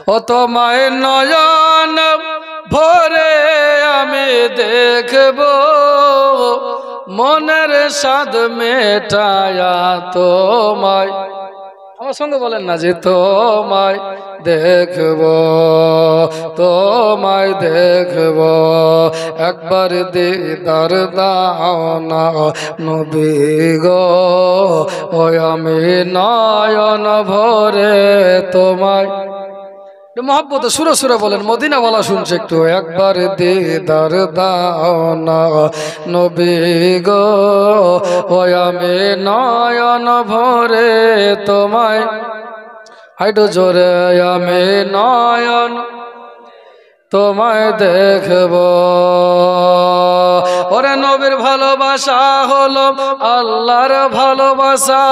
ও তোমায় নয়ন ভরে আমি দেখব, মনের স্বাদ মেটায়া তোমায়, আমার সঙ্গে বলেন না যে তোমায় দেখব, তোমায় দেখব, একবার দিদার দাও না নবী গো, ওই আমি নয়ন ভরে তোমায়। মহব্বত সুরে সুরে বলেন, মদিনা বলা শুনছে একটু, একবার দিদার দাও না নবী গো, ওই আমি নয়ন ভরে তোমায়, হাইটু জোরে, আমি নয়ন তোমায় দেখব। ওরে নবীর ভালোবাসা হলো আল্লাহর ভালোবাসা,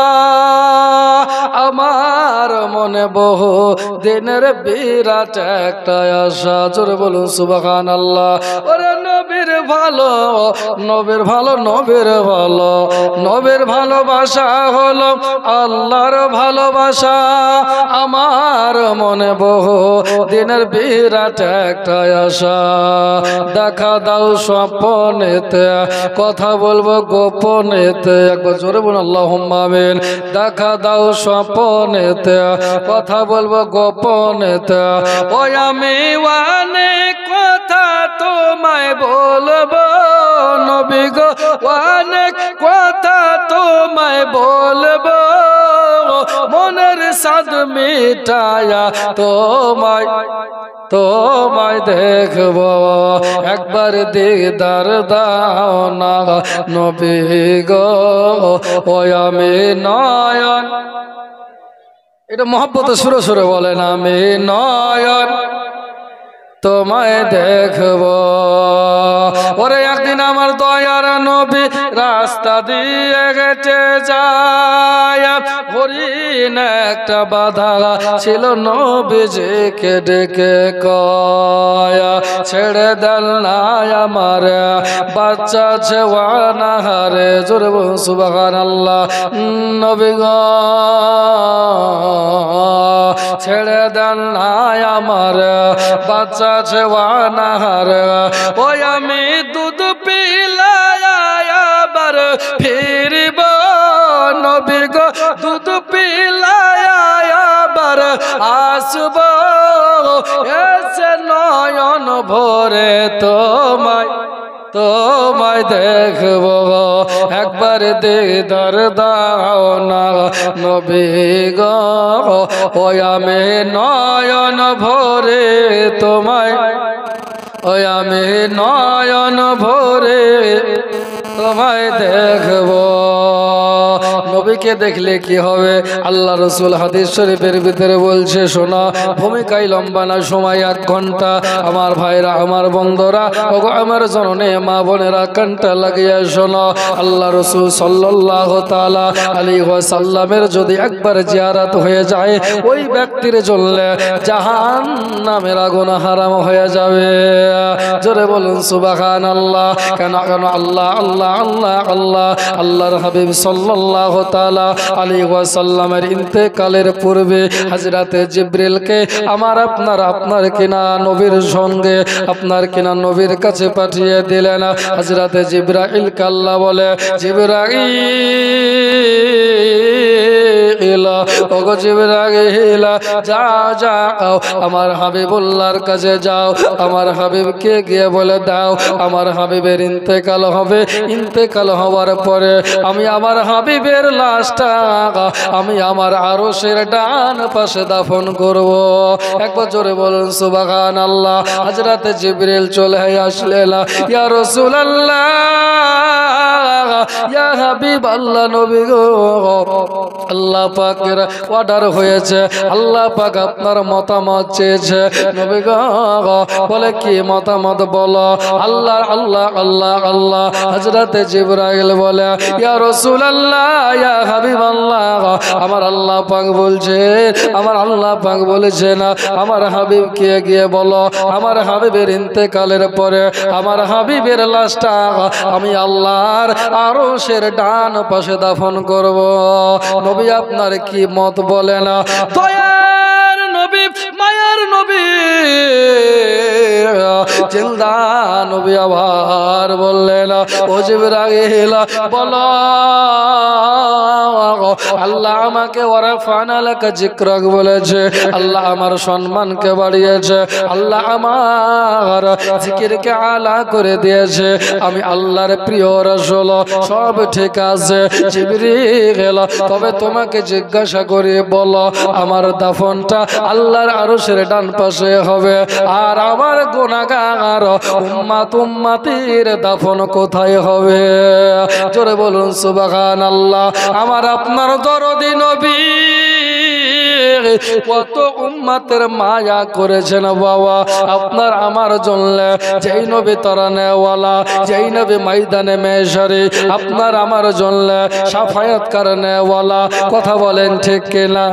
আমার মনে বহু দিনের বিরাট একটা আশা, জোরে বলুন সুবহানাল্লাহ। ওরে নবীর ভালো, নবীর ভালো, নবীর ভালো, নবীর ভালোবাসা হলো আল্লাহর ভালোবাসা, আমার মনে বহু দিনের বিরাট একটা আশা। দেখা দাও স্বপ্নেতে, কথা বলবো গোপনেতে, একবার জোরে বলুন আল্লাহুম্মা আমিন। দেখা দাও স্বপ্নেতে, কথা বলবো গোপনেতে, ওই আমি অনেক কথা তোমায় বলবো নবী গো, অনেক কথা তোমায় বলবো, মনের স্বাদ মিটায়া তোমায়, তোমায় দেখব, একবার দিদার দাও না নবী গো, ওই আমি নয়ন, এটা মহব্বতে সুরে সুরে বলেন, আমি নয়ন তোমায় দেখব। ওরে একদিন আমার দয়ার নবী রাস্তা দিয়ে হেঁটে যায়, হরিণ একটা বাধা ছিল, নবীজিকে ডেকে কয়, ছেড়ে দেন না আমার বাচ্চা ছেওয়ানা হারে, জোরে বলুন সুবহানাল্লাহ। নবী গো ছেড়ে দেন না আমার বাচ্চা ছেওয়ানা হারে, ওই আমি দুধ পিলায় আবার ফিরব নবী গো, দুধ পিলায় আবার আসব, এসে নয়ন ভরে তোমায়, তোমায় দেখব, একবার দিদার দাও না নবী গো, ওই আমি নয়ন ভরে তোমায়, ওই আমি নয়ন ভরে তোমায় দেখব। নবীকে দেখলে কি হবে? আল্লাহ রসুল হাদিস শরীফের ভিতরে বলছে, শোনা ভূমিকায় লম্বা না, সময় 1 ঘন্টা। আমার ভাইরা, আমার বন্ধুরা, ওগো আমার জননী মা বোনেরা, কানটা লাগিয়ে শোনো, আল্লাহ রসুল সাল্লাল্লাহু তাআলা আলাইহি ওয়াসাল্লামের যদি একবার জিয়ারত হয়ে যায়, ওই ব্যক্তির জন্য জাহান্নামের আগুন হারাম হয়ে যাবে। জোরে বলুন সুবহানাল্লাহ। কেন কেন আল্লাহ আল্লাহ আল্লাহ আল্লাহ আল্লাহর হাবিব সাল্লাল্লাহু তাআলা আলাইহি ওয়াসাল্লামের ইন্তেকালের পূর্বে হযরতে জিবরিলকে আপনার কিনা নবীর সঙ্গে, আপনার কিনা নবীর কাছে পাঠিয়ে দিলেন। হযরতে জিবরাইলকে আল্লাহ বলে, জিবরাইল, ওগো জিবরাইল, যাও আমার হাবিবুল্লাহর কাছে যাও, আমার হাবিবকে গিয়ে বলে দাও আমার হাবিবের ইন্তেকাল হবে, ইন্তেকাল হওয়ার পরে আমি আমার হাবিবের লাশটা আমি আমার আরশের ডান পাশে দাফন করব। একবার জোরে বলুন সুবহানাল্লাহ। হযরতে জিবরিল চলে আসলেন, ইয়া রাসূলুল্লাহ, ইয়া হাবিবাল্লাহ, নবী গো, আল্লাহ পাকের অর্ডার হয়েছে, আল্লাহ পাক আপনার মতামত চেয়েছে। নবী গো বলে, কি মতামত বলো? আল্লাহ আল্লাহ আল্লাহ আল্লাহ। হযরতে জিবরাইল বলে, ইয়া রাসূলুল্লাহ, ইয়া হাবিবাল্লাহ, আমার আল্লাহ পাক বলছে, আমার আল্লাহ পাক বলেছেন আমার হাবিবকে গিয়ে বলো আমার হাবিবের ইন্তেকালের পরে আমার হাবিবের লাশটা আমি আল্লাহর আরশের ডান পাশে দাফন করব। নবী আপনার কি মত বলেন? দয়ার নবী নবী মায়ার নবী জিন্দা নবী আবার বললেন ও জিবরাইল বলো আল্লাহ আমাকে ওয়ারাফানা লাকা যিকরাক বলেছে, আল্লাহ আমার সম্মানকে বাড়িয়েছে, আল্লাহ আমার জিকিরকে আলা করে দিয়েছে, আমি আল্লাহর প্রিয় রাসূল, সব ঠিক আছে। জিবরিল তবে তোমাকে জিজ্ঞাসা করি বলো আমার দাফনটা আল্লাহর আরশের ডান পাশে হবে, আর আমার গুনাহগার উম্মত উম্মতির দাফন কোথায় হবে? জোরে বলুন সুবহানাল্লাহ। আমার আপনার দরদি নবী কত উম্মতের মায়া করেছেন বাবা আপনার আমার জন্য, যেই নবী তরানেওয়ালা, যেই নবী ময়দানে মেশরে আপনার আমার জন্য শাফায়াত করনেওয়ালা। কথা বলেন ঠিক কিনা?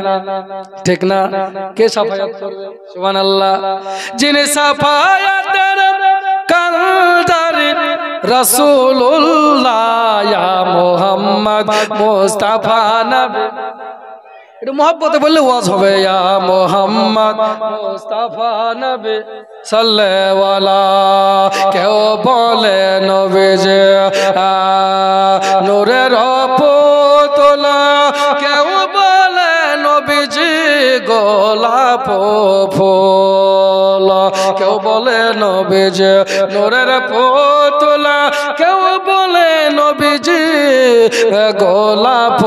ঠিক না? কে শাফায়াত করবে? সুবহানাল্লাহ। যিনি শাফায়াতের কালদারি রাসূলুল্লাহ ইয়া মুহাম্মদ মুস্তাফা নবী, এটা মোহাব্বতে বললে ওয়াজ হবে। ইয়া মুহাম্মদ মুস্তাফা নবী সাল্লাল্লাহু, কেউ বলে নবী যে নূরের পুতলা, কেউ বলে নবীজি গোলাপ ফুল, কেউ বলে নবীজি নূরের পুতলা, কেউ বলে নবীজি গোলাপ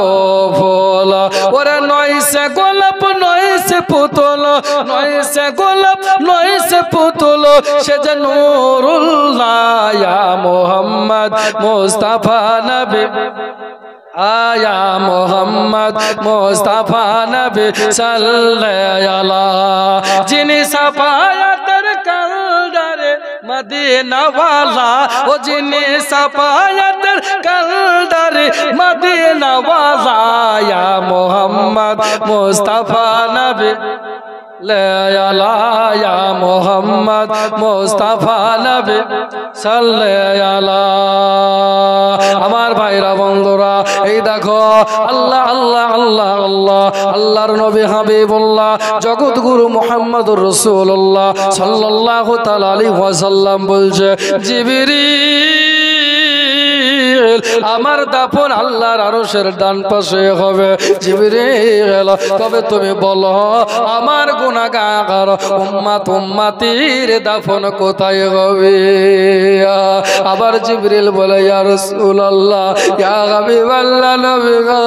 ফুল। ওরে নয় সে গোলাপ নয় সে পুতুল, নয় সে গোলাপ নয় সে পুতুল, সে যে নূরুল্লাহ ইয়া মুহাম্মদ মুস্তাফা নবী, আয়া মুহাম্মদ মুস্তাফা নবী সাল্লাল্লাহু, যিনি সাফায়াতের কালদারে মদিনা ওয়ালা, ও যিনি সাফায়াতের কালদারে মদিনা ওয়ালা ইয়া মুহাম্মদ মুস্তাফা নবী ইয়া মুহাম্মদ মুস্তাফা নবী সাল্লাল্লাহু। আমার ভাইরা বন্ধুরা এই দেখো আল্লাহ আল্লাহ আল্লাহ আল্লাহ আল্লাহর নবী হাবিবুল্লাহ জগৎগুরু মুহাম্মদুর রাসূলুল্লাহ সাল্লাল্লাহু তাআলা আলাইহি ওয়াসাল্লাম বলছে জিবরিল আমার দাফন আল্লাহর আরশের ডান পাশে হবে। জিবরিল তবে তুমি বলো আমার গুনাহগার উম্মত উম্মতির দাফন কোথায় হবে? আবার জিবরিল বলে ইয়া রাসূলুল্লাহ ইয়া হাবিবাল্লাহ নবী গো,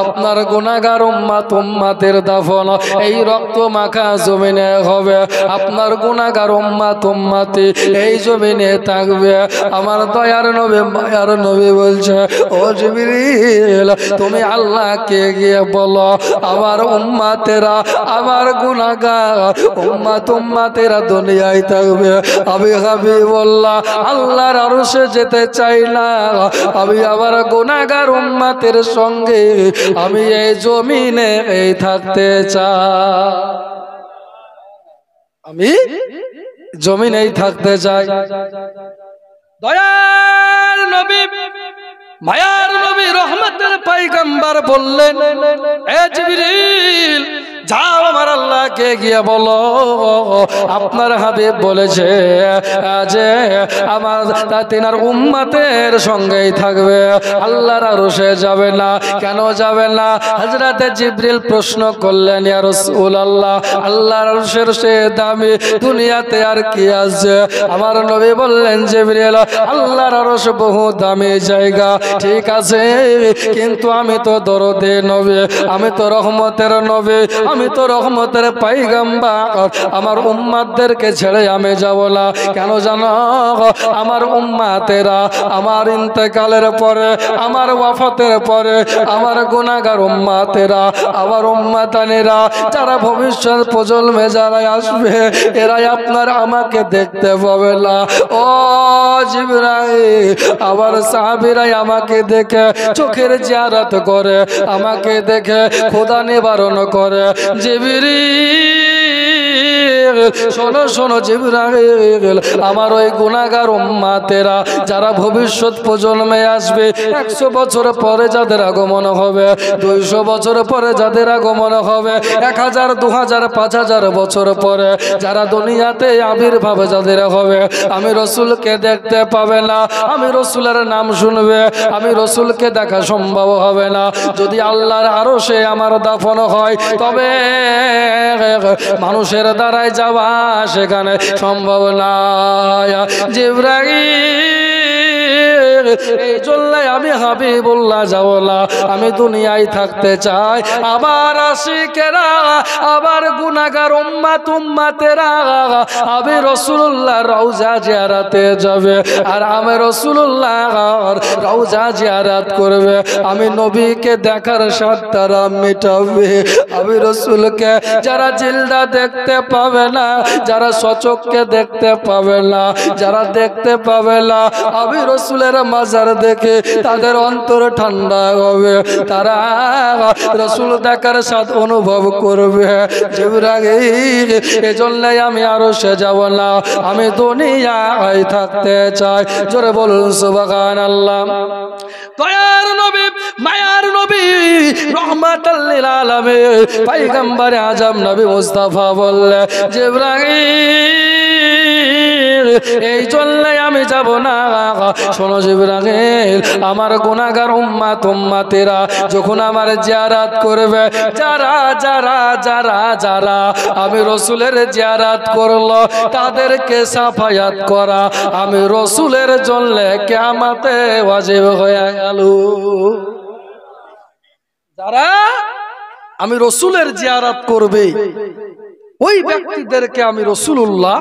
আপনার গুনাহগার উম্মত উম্মতের দাফন এই রক্ত মাখা জমিনে হবে, আপনার গুনাহগার উম্মত উম্মতি এই জমিনে থাকবে। আমার দয়ার নবী মায়ার নবী বলছে ও জিবরিল তুমি আল্লাহকে গিয়ে বলো আমার উম্মতেরা আমার গুনাহগার উম্মত উম্মতেরা দুনিয়ায় থাকবে। আমি হাবিবুল্লাহ আল্লাহর আরশে যেতে চাই না, আমি আমার গুনাহগার উম্মতের সঙ্গে আমি এই জমিনে এই থাকতে চাই, আমি জমিনেই থাকতে চাই। দয়ার নবী মায়ার নবী রহমতের পয়গম্বর বললেন এ জিবরিল যাও আমার আল্লাহকে গিয়ে বলো আপনার হাবিব বলেছে যে আমার তিনার উম্মতের সঙ্গেই থাকবে, আল্লাহর আরশে যাবে না। কেন যাবে না? হযরতে জিবরিল প্রশ্ন করলেন ইয়া রাসূলুল্লাহ আল্লাহর আরশের সে দামি দুনিয়াতে আর কি আছে? আমার নবী বললেন জিবরিল আল্লাহর আরশ বহু দামি জায়গা, ঠিক আছে, কিন্তু আমি তো দরদে নবী, আমি তো রহমতের নবী, আমি তো রহমতের পয়গম্বর, আমার উম্মতদেরকে ছেড়ে আমি যাব না। কেন জানো? আমার উম্মতেরা আমার ইন্তেকালের পরে, আমার ওয়াফাতের পরে আমার গুনাহগার উম্মতেরা, আমার উম্মতানেরা যারা ভবিষ্যৎ প্রজন্মে যারা আসবে এরাই আপনার আমাকে দেখতে পাবে না। ও জিবরাইল আবার সাহাবীরাই আমাকে দেখে চোখের জিয়ারত করে, আমাকে দেখে খোদা নিবারণ করে। জিবরিল শোনো শোনো জিবরাইল, আমার ওই গুনাহগার উম্মতেরা যারা ভবিষ্যৎ প্রজন্মে আসবে, 100 বছর পরে যাদের আগমন হবে, 200 বছর পরে যাদের আগমন হবে, 1000, 2000, 5000 বছর পরে যারা দুনিয়াতে আবির্ভাব যাদের হবে, আমি রসুলকে দেখতে পাবে না, আমি রসুলের নাম শুনবে, আমি রসুলকে দেখা সম্ভব হবে না। যদি আল্লাহর আরশে আমার দাফন হয়, তবে মানুষের দ্বারাই যাওয়া সেখানে সম্ভব না। জিবরাইল, এই জন্য আমি হাবিবুল্লাহ যাব না, আমি দুনিয়ায় থাকতে চাই। আবার আশিকেরা, আবার গুনাহগার উম্মতেরা আমি রাসূলুল্লাহ রওজা জিয়ারতে যাবে, আর আমি রাসূলুল্লাহ রওজা জিয়ারত করবে। আমি নবীকে দেখার স্বাদ তারা মিটাবে। আমি রাসূলকে যারা জিলদা দেখতে পাবে না, যারা সচক্ষে দেখতে পাবে না, যারা দেখতে পাবে না, আমি রাসূলের মাজার দেখে তাদের অন্তর ঠান্ডা হবে, তারা রাসূল দেখার স্বাদ অনুভব করবে। জিবরাইল, এজন্যই আমি আরশে যাব না, আমি দুনিয়ায় থাকতে চাই। জোরে বলুন সুবহানাল্লাহ। দয়ার নবী, মায়ার নবী, রহমাতাল লিল আলামিন, পয়গম্বর আজম নবী মুস্তাফা বললেন, জিবরাইল, এই জন্যই আমি যাব না। শোনো জিবরাইল, আমার গুনাহগার উম্মতেরা যখন আমার জিয়ারত করবে, যারা যারা যারা যারা আমি রসুলের জিয়ারত করলো, তাদেরকে সাফায়াত করা আমি রসুলের জন্য কিয়ামতে ওয়াজিব হয়ে গেল। যারা আমি রসুলের জিয়ারত করবে, ওই ব্যক্তিদেরকে আমি রাসূলুল্লাহ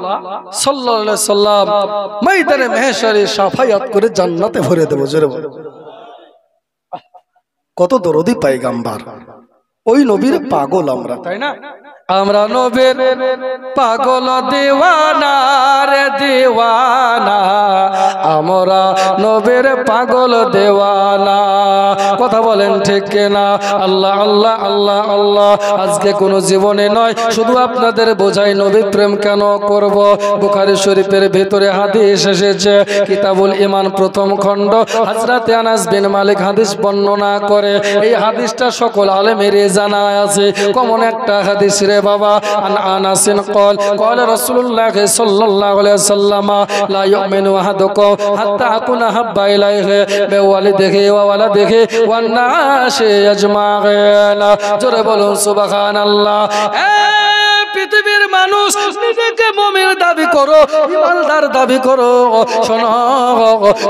সাল্লাল্লাহু আলাইহি সাল্লাম ময়দানে মাহশারে সাফায়াত করে জান্নাতে ভরে দেব। জোরে বলো। কত দরদি পয়গম্বর, ওই নবীর পাগল আমরা, তাই না? আমরা নবীর পাগল দেওয়ানা রে দেওয়ানা, আমরা নবীর পাগল দেওয়ানা। কথা বলেন ঠিক না? আল্লাহ আল্লাহ আল্লাহ আল্লাহ। আজকে কোনো জীবনে নয়, শুধু আপনাদের বোঝাই নবী প্রেম কেন করব। বুখারী শরীফের ভিতরে হাদিস এসেছে, কিতাবুল ঈমান প্রথম খণ্ড, হযরত আনাস বিন মালিক হাদিস বর্ণনা করে। এই হাদিসটা সকল আলেমের জানা আছে, কমন একটা হাদিস রে বাবা। আন আনাসিন قال قال رسول الله صلى الله عليه وسلم لا يؤمن احدكم حتى اكون احب اليه من والده وولده والناس اجمعين। জোরে বলুন সুবহানাল্লাহ। পৃথিবীর মানুষ নিজেকে মুমিন দাবি করো, ইমানদার দাবি করো, শোনো,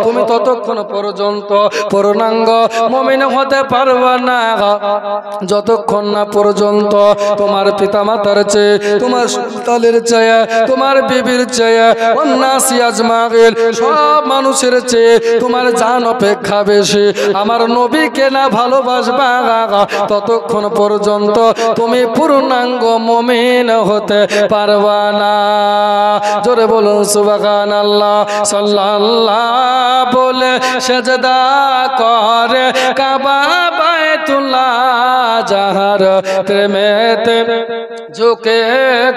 তুমি ততক্ষণ পর্যন্ত পূর্ণাঙ্গ মুমিন হতে পারবে না যতক্ষণ না পর্যন্ত তোমার পিতামাতার চেয়ে, তোমার সন্তানের চেয়ে, তোমার বিবির চেয়ে, ওয়ান্নাসি আজমাইন, সব মানুষের চেয়ে তোমার জান অপেক্ষা বেশি আমার নবীকে না ভালোবাসবা, ততক্ষণ পর্যন্ত তুমি পূর্ণাঙ্গ মুমিন হতে পারবা না। জোরে বলুন সুবহানাল্লাহ। সাল্লাল্লাহ বলে সেজদা করে কাবা বাইতুল্লাহ, যাহার প্রেমেতে ঝুঁকে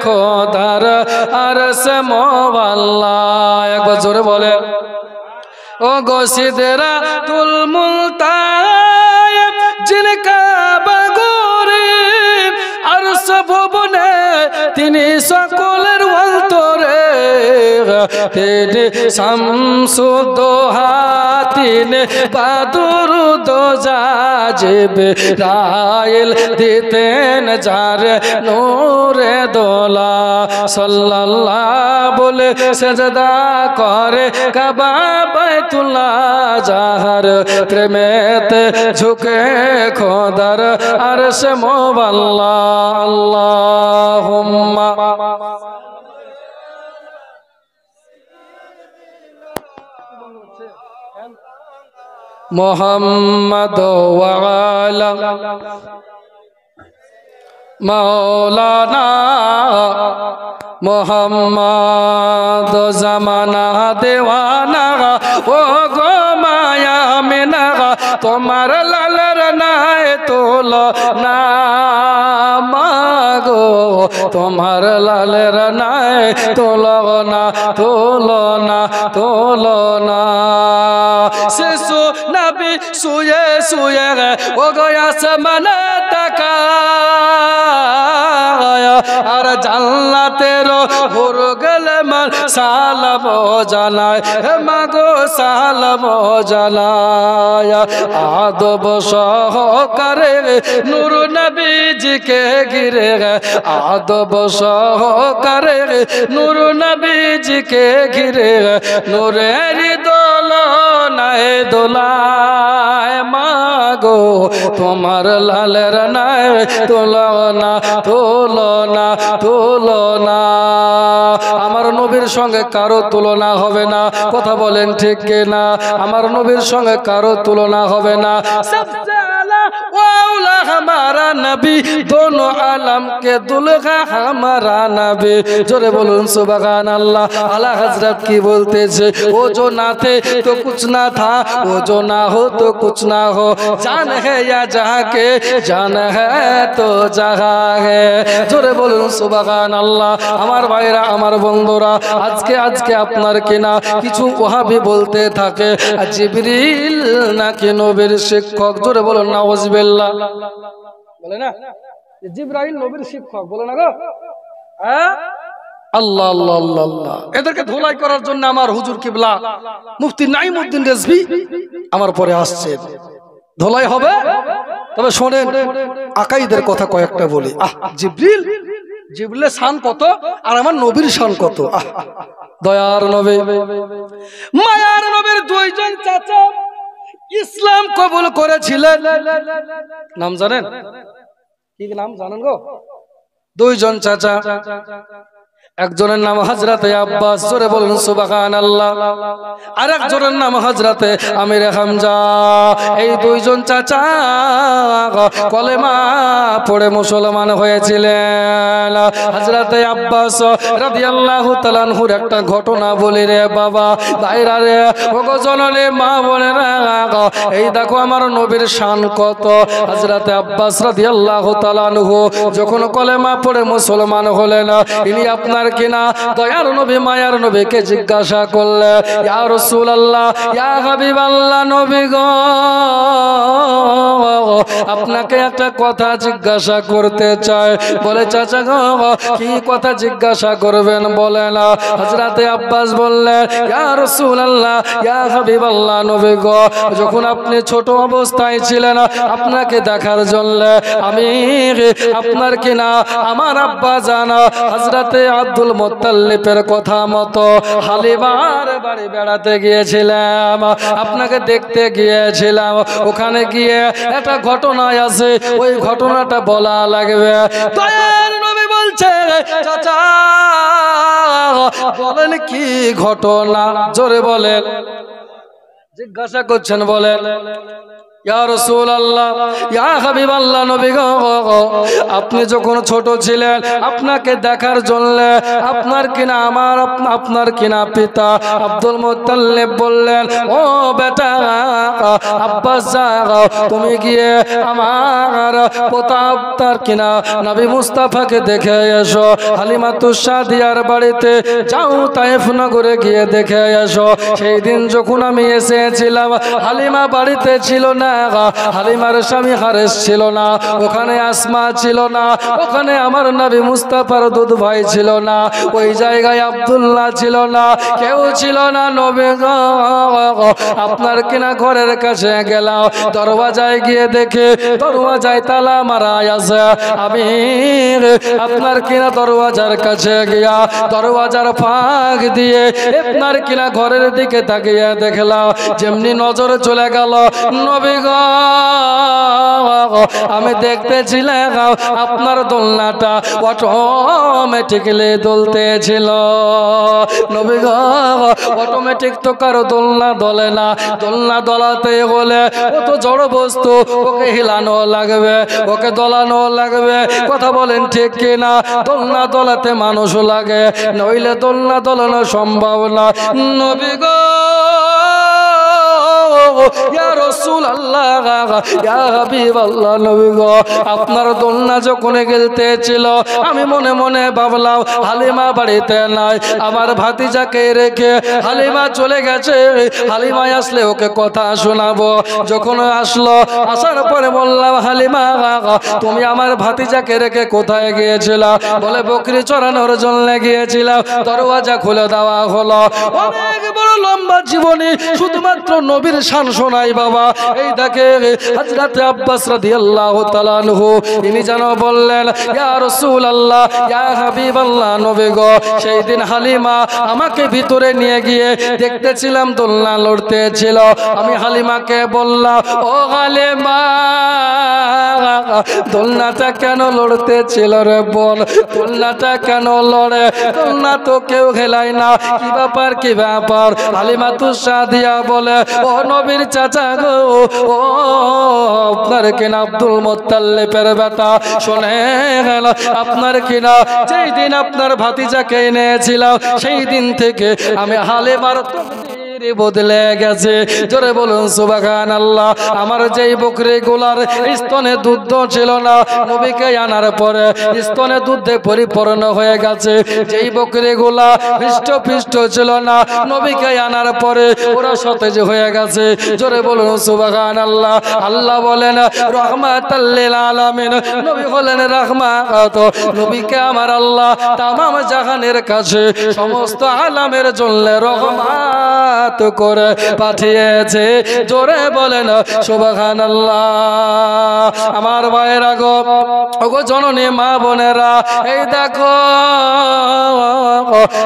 খোদার আরশে মোয়াল্লা। একবার জোরে বলে। ও গসিদরা তুল মুলতায়েব জিনকা বাগরে আরশ ভুবনে তিনি সকলের অন্তরে, তিনি শামসুদ্দোহা, তিনি বাদুরুদ জিবরাইল দিতেন যার নূরে দোলা। সাল্লাল্লাহ বলে সেজদা করে কাবা বাইতুল্লাহ, যাহার প্রেমেতে ঝুঁকে খোদার আরশে মোয়াল্লা। আল্লাহুম্মা মুহাম্মাদ ওয়া আলা মাওলানা মুহাম্মাদ জামানা দেওয়ানা। ও গো মায়া মেনা, তোমার লালার নাই তোল না মাগো তোমার লালের নাই তুলনা তুলনা তুলনা। শিশু নবী শুয়ে শুয়ে ও গয়া আসমানে তাকায় আর জান্নাতের হুর গেলে মান সালাম জানায় মাগো সালাম জানায়। আদব সহকারে নূর নবীজিকে ঘিরে আদব সহকারে নূর নবীজিকে ঘিরে নূরের দোলনায় দোলায় মাগো তোমার লালের নাই তুলনা তুলনা তুলনা। আমার নবীর সঙ্গে কারো তুলনা হবে না, কথা বলেন ঠিক কিনা? আমার নবীর সঙ্গে কারো তুলনা হবে না। हमारा नबी दोनों आलम के दुल्हा हमारा नबी। जोरे बोलूं सुभान अल्लाह। आला हजरत की बोलते थे वो जो ना थे तो कुछ ना था, वो जो ना हो तो कुछ ना हो, जान है या जहाँ के जान है तो जहाँ है। जोरे बोलूं सुभान अल्लाह। আমার ভাইরা আমার বন্ধুরা আজকে আজকে আপনার কিনা কিছু ওহাবি বলতে থাকে জিবরিল নাকি নবীর শিক্ষক। জোরে বলুন নাউজুবিল্লাহ। বলে না জিবরাইল নবীর শিক্ষক, বলে না গো? হ্যাঁ, আল্লাহ আল্লাহ আল্লাহ আল্লাহ। এদেরকে ধোলাই করার জন্য আমার হুজুর কিবলা মুফতি নাইমউদ্দিন রিজভী আমার পরে আসছে। ধোলাই হবে, তবে শোনেন আকাইদের কথা কয়েকটা বলি। জিবরিল জিবরিলের শান কত আর আমার নবীর শান কত। দয়ার নবী মায়ার নবীর দুইজন চাচা ইসলাম কবুল করেছিলেন। নাম জানেন? কি নাম জানেন গো? দুইজন চাচা, একজনের নাম হযরতে আব্বাস, জোরে বলুন সুবহানাল্লাহ, আর একজনের নাম হযরতে আমির হামজা। এই দুইজন চাচা কলেমা পড়ে মুসলমান হয়েছিলেন। হযরতে আব্বাস রাদিয়াল্লাহু তাআলা আনহুর একটা ঘটনা বলি রে বাবা, ভাইরা রে, ওগো জননী মা বোনেরা, এই দেখো আমার নবীর শান কত। হযরতে আব্বাস রাদিয়াল্লাহু তাআলা আনহু যখন কলেমা পড়ে মুসলমান হলেন, ইনি আপনার কিনা দয়ার নবী মায়ার নবীকে জিজ্ঞাসা করলে, ইয়া রাসূলুল্লাহ, ইয়া হাবিবাল্লাহ, নবী গো, আপনাকে একটা কথা জিজ্ঞাসা করতে চাই। বলে, চাচা গো, কি কথা জিজ্ঞাসা করবেন বলেন। হযরতে আব্বাস বললেন, ইয়া রাসূলুল্লাহ, ইয়া হাবিবাল্লাহ, নবী গো, যখন আপনি ছোট অবস্থায় ছিলেন আপনাকে দেখার জন্য আমি আপনার কিনা আমার আব্বা জানা হযরতে আব্দুল মুত্তালিবের কথা মতো হালিমার বাড়ি বেড়াতে গিয়েছিলাম, আপনাকে দেখতে গিয়েছিলাম। ওখানে গিয়ে একটা ঘটনা আছে, ওই ঘটনাটা বলা লাগবে। দয়ার নবী বলছে, চাচা বলেন কি ঘটনা? জোরে বলেন, জিজ্ঞাসা করছেন, বলেন। ইয়া রাসূলুল্লাহ, ইয়া হাবিবাল্লাহ, নবী গো, আপনি যখন ছোট ছিলেন আপনাকে দেখার জন্য আপনার কিনা আপনার কিনা পিতা আব্দুল মুত্তালিব বললেন, ও বেটা আব্বাস, যাও তুমি গিয়ে আমার পোতা আপনার কিনা নবী মুস্তাফাকে দেখে এসো। হালিমাতুস সাদিয়ার বাড়িতে যাও, তায়েফ নগরে গিয়ে দেখে এসো। সেই দিন যখন আমি এসেছিলাম হালিমা বাড়িতে ছিল না, হালিমার স্বামী হারেস ছিল না, ওখানে আসমা ছিল না, ওখানে আমার নবী মুস্তাফার দুধ ভাই ছিল না, ওই জায়গায় আব্দুল্লাহ ছিল না, কেউ ছিল না। নবী গো, আপনার কিনা ঘরের কাছে গেলাম, দরওয়াজায় গিয়ে দেখে দরওয়াজায় তালা মারা আছে। আমি আপনার কিনা দরওয়াজার কাছে গিয়া দরওয়াজার ফাঁক দিয়ে আপনার কিনা ঘরের দিকে তাকিয়ে দেখলাম, যেমনি নজর চলে গেল নবী গো, আমি দেখতেছিলাম আপনার দোলনাটা অটোমেটিক্যালি দুলতেছিল। নবী গো, অটোমেটিক তো কারো দোলনা দলে না, দোলনা দলাতে হলে ও তো জড় বস্তু, ওকে হিলানো লাগবে, ওকে দলানো লাগবে। কথা বলেন ঠিক কিনা? দোলনা দলাতে মানুষ লাগে, নইলে দোলনা দলানো সম্ভব না। নবী গো, ইয়া রাসূলুল্লাহ ইয়া হাবিবাল্লাহ নবী গো আপনার দোলনা যখন গেলতেছিল আমি মনে মনে ভাবলাম হালিমা বাড়িতে নাই, আমার ভাতিজাকে রেখে হালিমা চলে গেছে, হালিমা আসলে ওকে কথা শোনাবো। যখন আসলো, আসার পরে বললাম হালিমা তুমি আমার ভাতিজাকে রেখে কোথায় গিয়েছিলা? বলে বকরি চড়ানোর জন্য গিয়েছিলাম। দরওয়াজা খুলে দেওয়া হলো। অনেক বড় লম্বা জীবনী, শুধুমাত্র নবীর শান শোনাই বাবা। এই দেখে হযরত আব্বাস রাদিয়াল্লাহু তাআলা আনহু ইনি যেন বললেন ইয়া রাসূলুল্লাহ ইয়া হাবিবাল্লাহ নবী গো সেই দিন হালিমা আমাকে ভিতরে নিয়ে গিয়ে দেখতেছিলাম দোলনা লড়তেছিল। আমি হালিমাকে বললাম ও হালিমা দোলনাটা কেন লড়তেছিল রে বল, দোলনাটা কেন লড়ে? দোলনা তো কেউ খেলায় না, কি ব্যাপার কি ব্যাপার? হালিমা তু সাদিয়া বলে ও নবীর চাচা গো, ও আপনার কিনা আব্দুল মুত্তালিবের বেটা, শুনে গেল আপনার কিনা যেই দিন আপনার ভাতিজাকে এনেছিলাম সেই দিন থেকে আমি হালিমার বদলে গেছে। জোরে বলুন সুবহানাল্লাহ। আমার যেই বকরি গুলার স্তনে দুধ ছিল না, নবীকে আনার পরে স্তনে দুধে পরিপূর্ণ হয়ে গেছে। যেই বকরি গুলা হৃষ্টপুষ্ট ছিল না, নবীকে আনার পরে ওরা সতেজ হয়ে গেছে। জোরে বলুন সুবহানাল্লাহ। আল্লাহ বলেন রাহমাতাল লিল আলামিন, নবী হলেন রাহমাত। নবীকে আমার আল্লাহ তামাম জাহানের কাছে সমস্ত আলামের জন্য রহমত করে পাঠিয়েছে। জোরে বলেন সুবহানাল্লাহ। আমার ভাইয়েরা গো, ওগো জননী মা বোনেরা, এই দেখো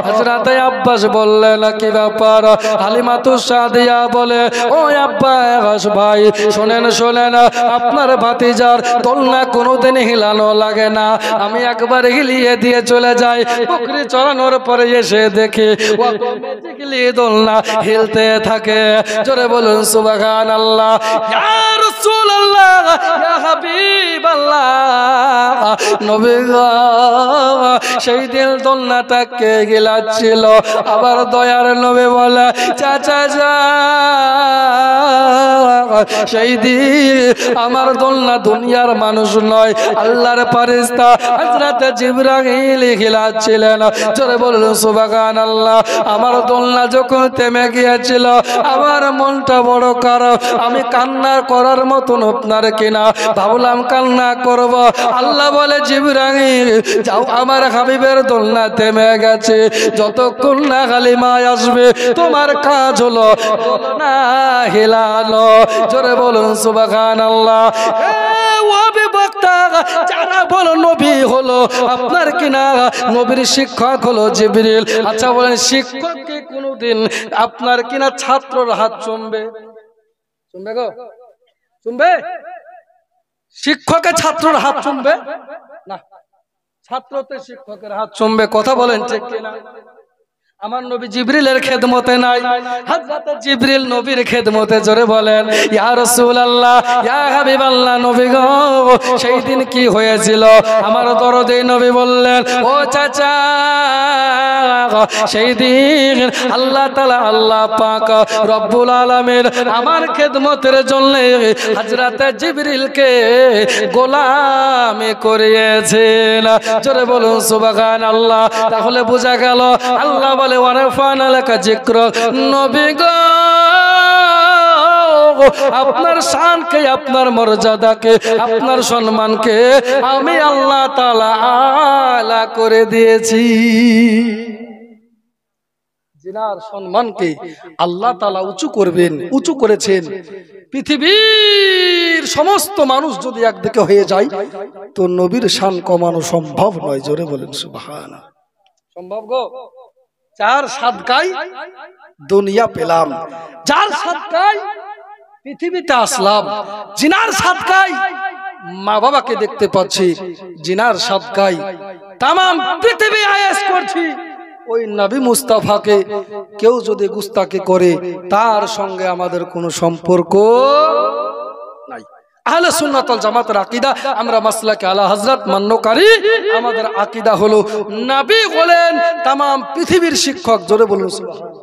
হযরত আব্বাস বললেন কি ব্যাপার? হালিমা তু সাদিয়া বলে ও আব্বাস ভাই শোনেন শোনেন, আপনার ভাতিজার দোলনা কোনোদিন হিলানো লাগে না, আমি একবার হিলিয়ে দিয়ে চলে যাই। বকরি চড়ানোর পরে এসে দেখি অটোমেটিক্যালি দোলনা হিলতে থাকে। জোরে বলুন সুবহানাল্লাহ। ইয়া রাসূলুল্লাহ ইয়া হাবিবাল্লাহ নবী গো সেই দিন দোলনাটাকে গিলাচ্ছিল। আবার দয়ার নবী বলে চাচা যা সেই দিন আমার দোলনা দুনিয়ার মানুষ নয়, আল্লাহর ফেরেশতা হযরত জিবরাইল গিলাচ্ছিলেন। জোরে বলুন সুবহানাল্লাহ। আমার দোলনা যখন থেমে গিয়েছিল আমার মনটা বড় খারাপ, আমি কান্না করার মতন আপনার কিনা ভাবলাম কান্না করব। আল্লাহ বলে জিবরাইল যাও, আমার হাবিবের দোলনা থেমে গেছে, যতক্ষণ না হালিমা আসবে তোমার কাজ হলো দোলনা হিলানো। জোরে বলুন সুবহানাল্লাহ। যারা বলো নবী হলো আপনার কিনা নবীর শিক্ষক হলো জিবরিল। আচ্ছা বলেন শিক্ষককে কোনদিন আপনার কিনা ছাত্রর হাত চুমবে? চুমবে গো? চুমবে? শিক্ষকের ছাত্রর হাত চুমবে না, ছাত্রতে শিক্ষকের হাত চুমবে। কথা বলেন ঠিক কিনা? আমার নবী জিবরিলের খেদমতে নাই, হযরত জিবরিল নবীর খেদমতে। জোরে বলেন ইয়া রাসূলুল্লাহ ইয়া হাবিবাল্লাহ নবী গো সেই দিন কি হয়েছিল? আমার দরদে নবী বললেন ও চাচা সেই দিন আল্লাহ তাআলা আল্লাহ পাক রব্বুল আলামিন আমার খেদমতের জন্য হযরত জিবরিলকে গোলামি করিয়েছেন। জোরে বলুন সুবহানাল্লাহ। তাহলে বোঝা গেল আল্লাহ বলে ওয়ারাফানা লাকা যিকরা, নবী গো আপনার শানকে, আপনার মর্যাদাকে, আপনার সম্মানকে আমি আল্লাহ তাআলা আলা করে দিয়েছি। জিনার সম্মানকে আল্লাহ তাআলা উঁচু করবেন, উঁচু করেছেন। পৃথিবীর সমস্ত মানুষ যদি একদিকে হয়ে যায় তো নবীর শান কমানো সম্ভব নয়। জোরে বলেন সুবহানাল্লাহ। সম্ভব গো? যার সাদকায় দুনিয়া পেলাম, যার সাদকায় পৃথিবীতে আসলাম, জিনার সাদকায় মা বাবাকে দেখতে পাচ্ছি, জিনার সাদকায় তামাম পৃথিবী আয়েশ করছি, ওই নবী মুস্তাফাকে কেউ যদি গুস্তাখি করে তার সঙ্গে আমাদের কোনো সম্পর্ক নাই। আহলে সুন্নাত ওয়াল জামাতের আকীদা, আমরা মাসলাকে আলা হযরত মান্যকারী। আমাদের আকীদা হলো নবী হলেন তামাম পৃথিবীর শিক্ষক। জোরে বলুন সুবহানাল্লাহ।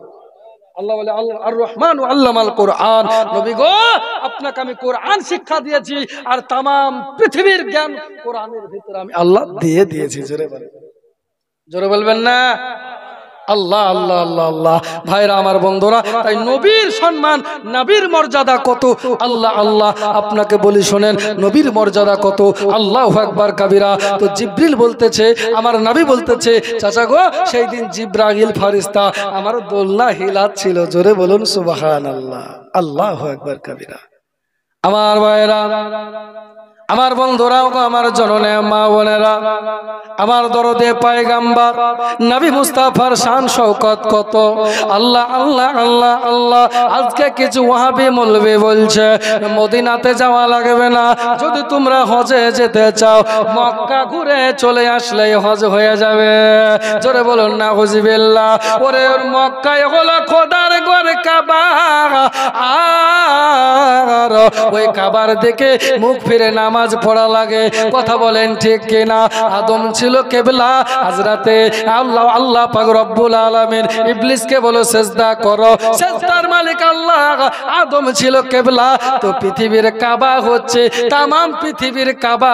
আল্লাহ বলে আর রহমান আল্লামাল কোরআন, নবী গো আপনাকে আমি কোরআন শিক্ষা দিয়েছি আর तमाम পৃথিবীর জ্ঞান কোরআনের ভিতরে আমি আল্লাহ দিয়ে দিয়েছি। জোরে বলবেন না আল্লাহ আল্লাহ আল্লাহ আল্লাহ। ভাইরা আমার বন্ধুরা, তাই নবীর সম্মান, নবীর মর্যাদা কত, আল্লাহ আল্লাহ আপনাকে বলি শোনেন, নবীর মর্যাদা কত, আল্লাহু আকবার কাবীরা। তো জিবরিল বলতেছে, আমার নবী বলতেছে, চাচা গো সেই দিন জিবরাইল ফেরেশতা আমার দোলনা হিলাচ্ছিল। জোরে বলুন সুবহানাল্লাহ, আল্লাহু আকবার কাবীরা। আমার ভাইরা, আমার বন্ধুরাও, আমার জননে মা বোনেরা, আমার দরদে পয়গম্বর নবী মুস্তাফার শান শওকত কত, আল্লাহ আল্লাহ আল্লাহ আল্লাহ। আজকে কিছু ওয়াহাবি মৌলবি বলছে মদিনাতে যাওয়া লাগবে না, যদি তোমরা হজে যেতে চাও মক্কা ঘুরে চলে আসলেই হজ হয়ে যাবে। জোরে বলুন না হুজবিল্লাহ। ওরে মক্কায় হলো খোদার ঘর কাবা, আর ওই কাবার দিকে মুখ ফিরে নামাজ পড়া লাগে। কথা বলেন ঠিক কিনা? আদম ছিল কিবলা, হযরতে আল্লাহ পাক রব্বুল আলামিন ইবলিসকে বলো সিজদা করো, সিজদার মালিক আল্লাহ। আদম ছিল কিবলা, তো পৃথিবীর কাবা হচ্ছে तमाम পৃথিবীর কাবা,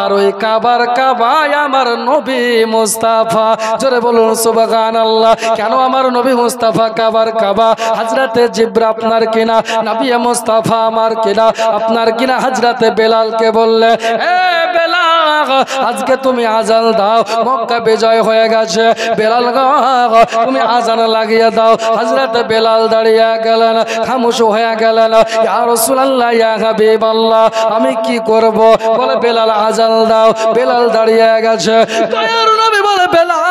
আর ওই কাবার কাবায় আমার নবী মুস্তাফা। জোরে বলুন সুবহানাল্লাহ। কেন আমার নবী মুস্তাফা কাবার কাবা? হযরতে জিবরা আপনার কিনা, নবী মুস্তাফা আমার কিনা, আপনার কিনা। হযরতে বেলালকে বললে, এ বেলাল আজকে তুমি আজান দাও, মক্কা বিজয় হয়ে গেছে, বেলাল তুমি আজান লাগিয়ে দাও। হযরতে বেলাল দাঁড়িয়ে গেলেন, খামোশ হয়ে গেলেন। ইয়া রাসূলুল্লাহ, ইয়া হাবিবাল্লাহ আমি কি করব? বলে বেলাল আজান দাও। বেলাল দাঁড়িয়ে গেছে, দয়ার নবী বলে বেলাল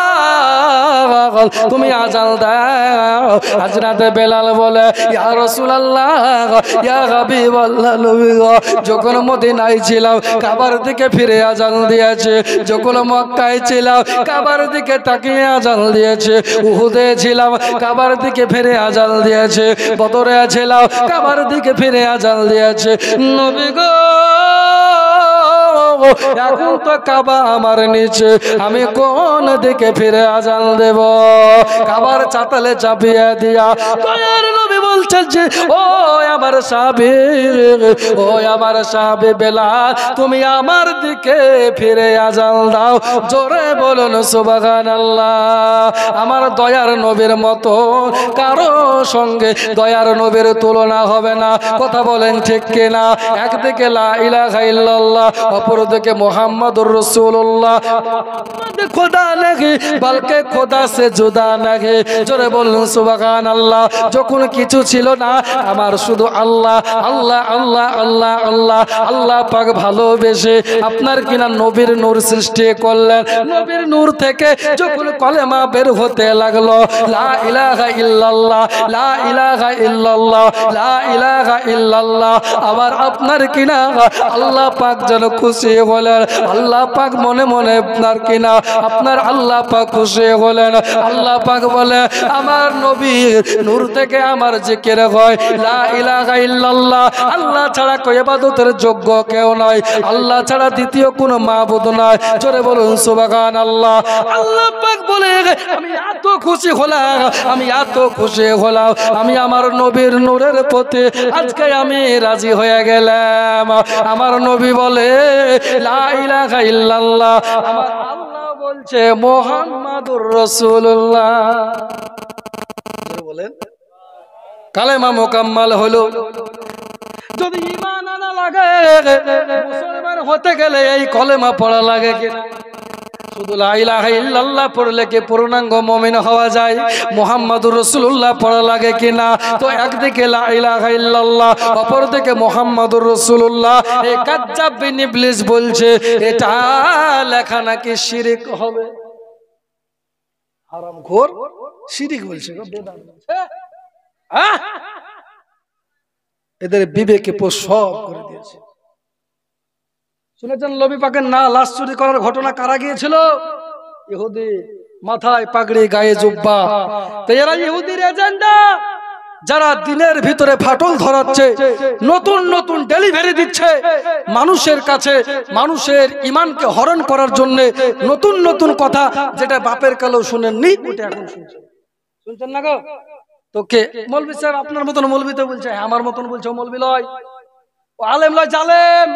তুমি আজান দাও। হযরতে বেলাল বলে, ইয়া রাসূলুল্লাহ, ইয়া হাবিবাল্লাহ নবী গো, যখন মদিনায় ছিলাম কাবার দিকে ফিরে আজান দিয়েছে, যখন মক্কায় ছিলাম কাবার দিকে তাকিয়ে আজান দিয়েছে, উহুদে ছিলাম কাবার দিকে ফিরে আজান দিয়েছে, বদরে ছিলাম কাবার দিকে ফিরে আজান দিয়েছে। নবী গো এখন তো কাবা আমার নিচে, আমি কোন দিকে ফিরে আজান দেব? কাবার চাতালে চাপিয়ে দিয়া দয়ার নবী বলছেন যে, ও আমার সাহাবী, ও আমার সাহাবী বেলাল তুমি আমার দিকে ফিরে আজান দাও। জোরে বলুন সুবহানাল্লাহ। আমার দয়ার নবীর মতো কারো সঙ্গে দয়ার নবীর তুলনা হবে না। কথা বলেন ঠিক কিনা? একদিকে লা ইলাহা ইল্লাল্লাহ, অপরদিকে মুহাম্মাদুর রাসূলুল্লাহ। খোদা নাহি বলকে খোদা সে জুদা নাহি। জোরে বলুন সুবহানাল্লাহ। যখন কিছু ছিল না, আমার শুধু আল্লাহ আল্লাহ আল্লাহ আল্লাহ আল্লাহ। আল্লাহ পাক ভালোবেসে আপনার কিনা নবীর নূর সৃষ্টি করলেন। নবীর নূর থেকে যখন কলেমা বের হতে লাগলো, লা ইলাহা ইল্লাল্লাহ, লা ইলাহা ইল্লাল্লাহ, লা ইলাহা ইল্লাল্লাহ, আবার আপনার কিনা আল্লাহ পাক যেন খুশি হলেন। আল্লাহ পাক মনে মনে আপনার কিনা আপনার আল্লাহ পাক খুশি হলেন। আল্লাহ পাক বলে, আমার নবী নূর থেকে আমার জিকির হয়, লা ইলাহা ইল্লাল্লাহ, আল্লাহ ছাড়া কো ইবাদতের যোগ্য কেউ নাই, আল্লাহ ছাড়া দ্বিতীয় কোনো মাবুদ নাই। জোরে বলুন সুবহানাল্লাহ। আল্লাহ পাক বলে, আমি এত খুশি হলাম, আমি এত খুশি হলাম, আমি আমার নবীর নূরের প্রতি আজকে আমি রাজি হয়ে গেলাম। আমার নবী বলে, লা ইলাহা ইল্লাল্লাহ, আমার আল্লাহ বলছে মুহাম্মাদুর রাসূলুল্লাহ। বলেন কালেমা মুকাম্মাল হলো। যদি ঈমান আনা লাগে, মুসলমান হতে গেলে এই কলেমা পড়া লাগে কিনা? শুধু লা ইলাহা ইল্লাল্লাহ পড়লে কি পূর্ণাঙ্গ মুমিন হওয়া যায়? মুহাম্মাদুর রাসূলুল্লাহ পড়া লাগে কিনা? তো একদিকে লা ইলাহা ইল্লাল্লাহ, অপরদিকে মুহাম্মাদুর রাসূলুল্লাহ। এই কাজ্জাব বিন ইবলিস বলছে এটা লেখা নাকি শিরক হবে। হারামখোর শিরক বলছে, বেদাত বলছে। এদের বিবেকে প্রসব করে দিয়েছে। শুনেছেন নবী পাকের না লাশ চুরি করার ঘটনা কারা গিয়েছিল? ইহুদি, মাথায় পাগড়ি, গায়ে জুব্বা। তো এরা ইহুদির এজেন্ডা, যারা দিনের ভিতরে ফাটল ধরাচ্ছে, নতুন নতুন ডেলিভারি দিচ্ছে মানুষের কাছে, মানুষের ঈমানকে হরণ করার জন্য নতুন নতুন কথা, যেটা বাপের কালেও শুনেননি ওটা এখন শুনছেন। শুনছেন না গো? তো কে মৌলভী সাহেব? আপনার মতন মৌলভী তো বলছে, আমার মতন বলছে মৌলভী লয়, ও আলেম লয়, জালেম।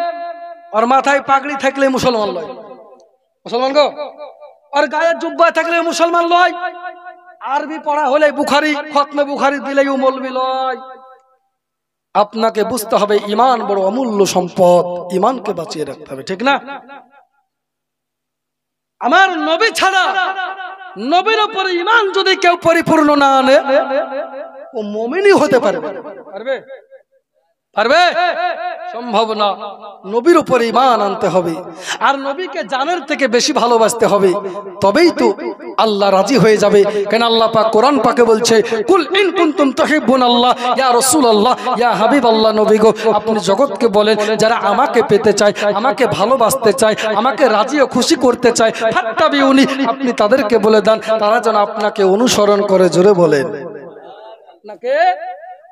আর মাথায় পাগড়ি থাকলে মুসলমান লয়, মুসলমান গো। আর গায়ে জুব্বা থাকলে মুসলমান লয়। আরবি পড়া হলে বুখারী, খতমে বুখারী দিলেই ও মৌলভী লয়। আপনাকে বুঝতে হবে ঈমান বড় অমূল্য সম্পদ, ঈমানকে বাঁচিয়ে রাখতে হবে, ঠিক না? আমার নবী ছাড়া, নবীর উপরে ঈমান যদি কেউ পরিপূর্ণ না আনে, ও মুমিনই হতে পারবে? পারবে? পারবে? সম্ভব না। নবীর উপরে ঈমান আনতে হবে, আর নবীকে জানের থেকে বেশি ভালোবাসতে হবে, তবেই তো আল্লাহ রাজি হয়ে যাবে। কেন আল্লাহ পাক কোরআন পাকে বলছে, কুল ইন কুনতুম তুহিব্বুনাল্লাহ ইয়া রাসূলুল্লাহ ইয়া হাবিবাল্লাহ, নবী গো আপনি জগৎকে বলেন যারা আমাকে পেতে চায়, আমাকে ভালোবাসতে চায়, আমাকে রাজি ও খুশি করতে চায়, ফাত্তাবিউনি, আপনি তাদেরকে বলে দেন তারা যেন আপনাকে অনুসরণ করে। জোরে বলেন, আপনাকে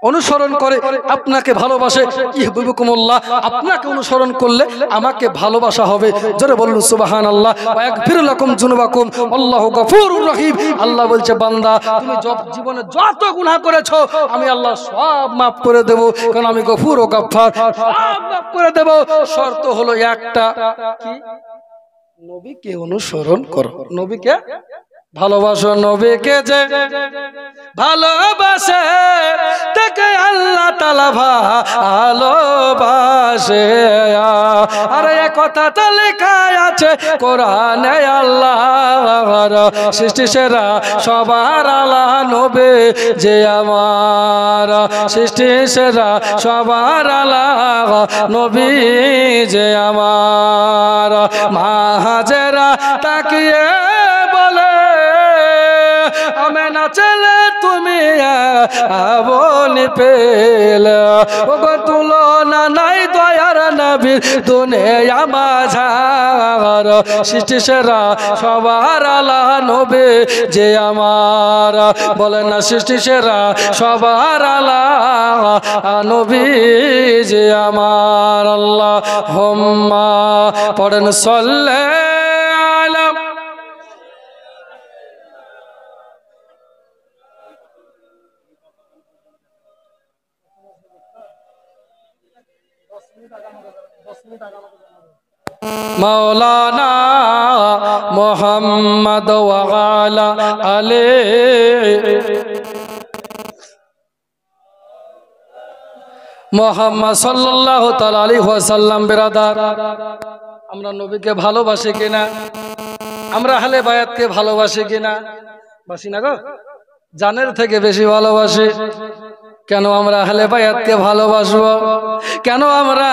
অনুসরণ করে, আপনাকে ভালোবাসে। ইহবিবুকুমুল্লাহ, আপনাকে অনুসরণ করলে আমাকে ভালোবাসা হবে। জোরে বলুন সুবহানাল্লাহ। ওয়া ইয়াগফির লাকুম যুনুবাকুম আল্লাহু গফুরুর রহিম। আল্লাহ বলছে, বান্দা তুমি জীবনে যত গুনাহ করেছো আমি আল্লাহ সব maaf করে দেব, কারণ আমি গফুর ও গফফার, সব maaf করে দেব। শর্ত হলো একটা, কি? নবীকে অনুসরণ করো, নবীকে ভালোবাসো। নবীকে যে ভালোবাসে তাকে আল্লাহ তাআলা ভালোবাসে। আর এই কথাটা লেখা আছে কোরআনে, আল্লাহর সৃষ্টি সেরা সবার আলা নবী যে আমার, সৃষ্টি সেরা সবার আলা নবী যে আমার। মা হাজেরা তাকিয়ে বলে, আমেনা ছেলে তুমি বলি পেলে, ওগো তুলনা নাই দয়ার নবীর দুনিয়া মাঝার, সৃষ্টি সেরা সবার আলা নবী যে আমার। বলে না, সৃষ্টি সেরা সবার আলা নবী যে আমার। আল্লাহুম্মা পড়েন সাল্লে আলা মৌলানা মুহাম্মদ ওয়া আলা আলি মুহাম্মদ সাল্লাল্লাহু তাআলা আলাইহি ওয়াসাল্লাম। বিরাদার, আমরা নবীকে ভালোবাসি কিনা? আমরা আহলে বায়াতকে ভালোবাসি কিনা? বাসি না গো? জানের থেকে বেশি ভালোবাসি। কেন আমরা আহলে বায়াতকে ভালোবাসবো? কেন আমরা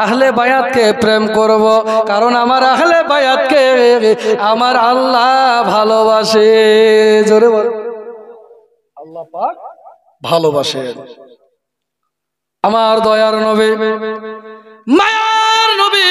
আহলে বায়াতকে প্রেম করব? কারণ আমার আহলে বায়াতকে আমার আল্লাহ ভালোবাসে। জোরে বল, আল্লাহ পাক ভালোবাসে। আমার দয়ার নবী, মায়ার নবী,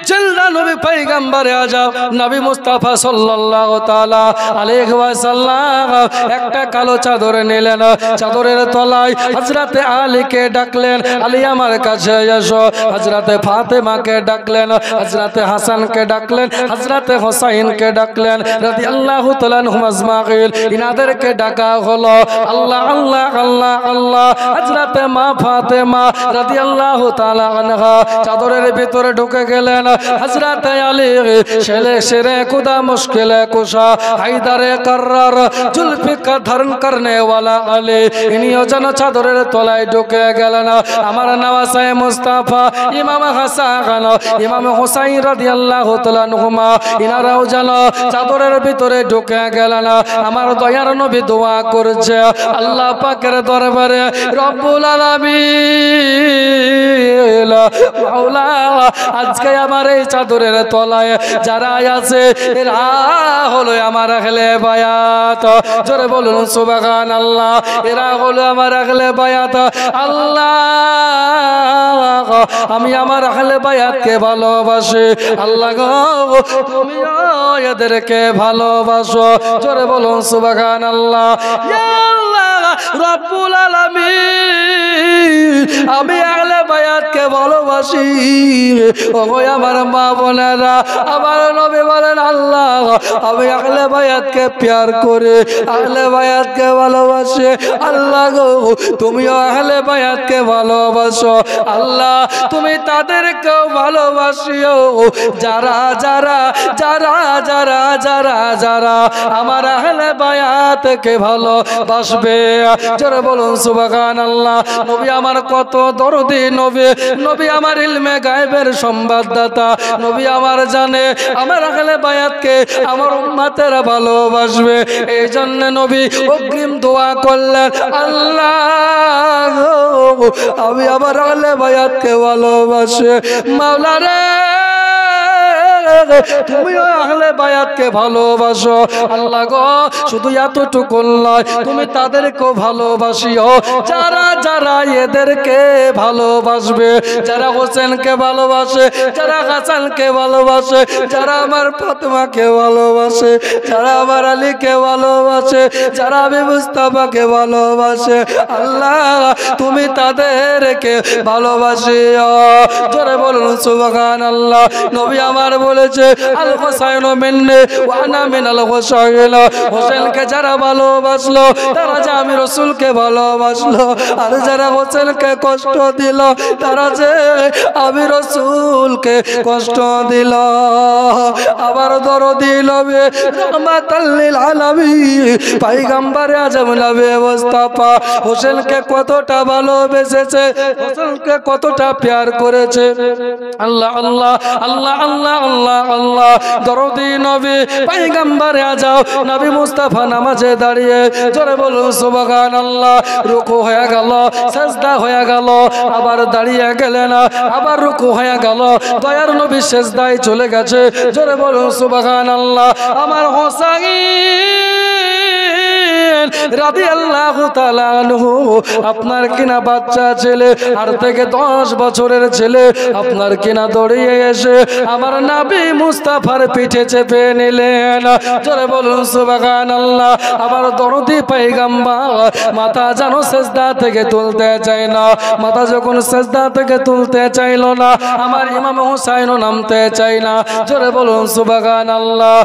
জিন্দা নবী, পয়গম্বরে আজম নবী মুস্তাফা সাল্লাল্লাহু তাআলা আলাইহি ওয়াসাল্লাম একটা কালো চাদর নিলেন, চাদরের তলায় হযরতে আলীকে ডাকলেন, আলী আমার কাছে এসো। হযরতে ফাতেমাকে ডাকলেন, হযরতে হাসানকে ডাকলেন, হযরতে হুসাইনকে ডাকলেন রাদিয়াল্লাহু তাআলা আনহুম আজমাইন। ইনাদেরকে ডাকা হলো। আল্লাহ আল্লাহ আল্লাহ আল্লাহ। হযরতে মা ফাতেমা রাদিয়াল্লাহু তাআলা আনহা চাদরের ভিতরে ঢুকে গেলেন। হযরতে আলী শেলে শেরে খুদা মুশকিলে কুশা হায়দারে কর্রার জুলফিকার ধারণ করনে ওয়ালা আলী, ইনিও যেন চাদরের তলায় ঢুকে গেলেন। আমার নওয়াসে মুস্তাফা ইমাম হাসান ইমাম হুসাইন রাদিয়াল্লাহু তাআলা আনহুমা, ইনারাও যেন চাদরের ভিতরে ঢুকে গেলেন। আমার দয়ার নবী দোয়া করছে আল্লাহ পাকের দরবারে, রব্বুল আলামিন মাওলা, আজকে আমার এই চাদরের তলায় যারা আছে এরা হলো আমার আহলে বায়াত। জোরে বলুন সুবহানাল্লাহ। এরা হলো আমার আহলে বায়াত। আল্লাহ, আমি আমার আহলে বায়াতকে ভালোবাসি। আল্লাহ গো, তুমিও এদেরকে ভালোবাসো। জোরে বলুন সুবহানাল্লাহ। ইয়া আল্লাহ, রব্বুল আলামিন আমি আহলে বায়াতকে ভালোবাসি। ওগো আমার মা বোনেরা, আমার নবী বলেন আল্লাহ আমি আহলে বায়াতকে প্যার করে আহলে বায়াতকে ভালোবাসে। আল্লাহ গো তুমিও আহলে বায়াতকে ভালোবাসো। আল্লাহ তুমি তাদেরকেও ভালোবাসিও যারা যারা যারা যারা যারা যারা আমার আহলে বায়াতকে ভালোবাসবে। জোরে বলুন সুবহানাল্লাহ। নবী আমার কত দরদি নবী, নবী আমার ইলমে গায়বের সংবাদদাতা। নবী আমার জানে আমার আহলে বায়াতকে আমার উম্মতেরা ভালোবাসবে। এই জন্য নবী অগ্রিম দোয়া করলেন আল্লাহ আমি আমার আহলে বায়াতকে ভালোবাসি। মাওলা রে তুমিও আহলে বায়াতকে ভালোবাসো। আল্লাহ গো শুধু এতটুকু নয়, তুমি তাদেরকেও ভালোবাসিও যারা যারা এদেরকে ভালোবাসবে, যারা হোসেনকে ভালোবাসে, যারা হাসানকে ভালোবাসে, যারা আমার ফাতেমাকে ভালোবাসে, যারা আমার আলীকে ভালোবাসে, যারা আমি মুস্তাফাকে ভালোবাসে। আল্লাহ তুমি তাদেরকে ভালোবাসিও। জোরে বলুন সুবহানাল্লাহ। নবী আমার বলেছে আল হুসাইন মিন্নি ওয়া আনা মিনাল হুসাইন। হোসেনকে যারা ভালোবাসলো তারা যে আমি রাসূলকে ভালোবাসলো, আর যারা হোসেনকে কষ্ট দিল তারা যে আমি রাসূলকে কষ্ট দিল। আবার দরদি নবী রাহমাতাল লিল আলামিন পয়গম্বর আজম নবী মুস্তাফা হোসেনকে কতটা ভালোবেসেছে, হোসেনকে কতটা প্যার করেছে। আল্লাহ আল্লাহ আল্লাহ আল্লাহ আল্লাহ আল্লাহ। দরদি নবী পয়গম্বর আজম নবী মুস্তাফা নামাজে দাঁড়িয়ে জোরে বলুন সুবহানাল্লাহ। রুকু হয়ে গেল, সিজদা হয়ে গেল, আবার দাঁড়িয়ে গেলেন, আবার রুকু হয়ে গেল, দয়ার নবী সিজদায় চলে গেছে। জোরে বলুন সুবহানাল্লাহ। আমার হোসেন রাদিয়াল্লাহু তাআলা আনহু আপনার কিনা বাচ্চা ছেলে, 8 থেকে 10 বছরের ছেলে, আপনার কিনা দৌড়িয়ে এসে আমার নবী মুস্তাফার পিঠে চেপে নিলেন। জোরে বলুন সুবহানাল্লাহ। আবার দরদি পয়গম্বর মাথা যেন সিজদা থেকে তুলতে চায় না। মাথা যখন সিজদা থেকে তুলতে চাইল না, আমার ইমাম হুসাইনও নামতে চাই না। জোরে বলুন সুবহানাল্লাহ।